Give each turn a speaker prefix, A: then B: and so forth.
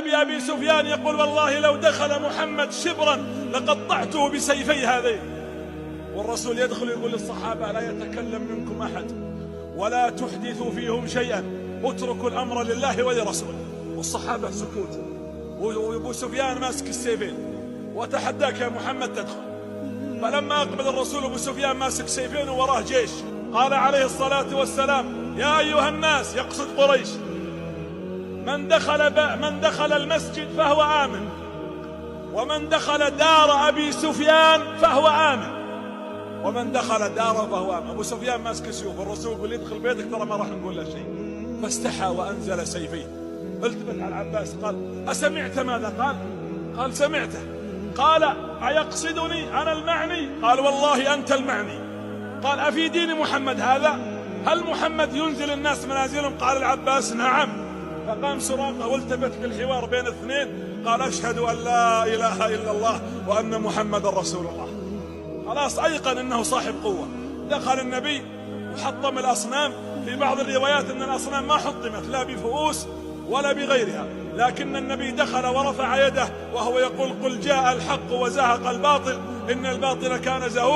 A: بأبي سفيان يقول والله لو دخل محمد شبرا لقطعته بسيفي هذين. والرسول يدخل يقول للصحابة لا يتكلم منكم أحد ولا تحدثوا فيهم شيئا، اتركوا الأمر لله ولرسوله. والصحابة سكوت، وأبو سفيان ماسك السيفين وتحداك يا محمد تدخل. فلما أقبل الرسول أبو سفيان ماسك سيفين ووراه جيش، قال عليه الصلاة والسلام يا أيها الناس، يقصد قريش، من دخل المسجد فهو آمن، ومن دخل دار أبي سفيان فهو آمن، ومن دخل داره فهو آمن. أبو سفيان ماسك سيوف، الرسول يقول يدخل بيتك ترى ما راح نقول له شيء. فاستحى وأنزل سيفيه. التفت على العباس قال أسمعت ماذا؟ قال سمعته. قال أيقصدني أنا المعني؟ قال والله أنت المعني. قال أفي دين محمد هذا؟ هل محمد ينزل الناس منازلهم؟ قال العباس نعم. فقام سراقة والتفت بالحوار بين اثنين، قال أشهد أن لا إله إلا الله وأن محمد رسول الله. خلاص أيقن أنه صاحب قوة. دخل النبي وحطم الأصنام. في بعض الروايات أن الأصنام ما حطمت لا بفؤوس ولا بغيرها، لكن النبي دخل ورفع يده وهو يقول قل جاء الحق وزهق الباطل إن الباطل كان زهوقا.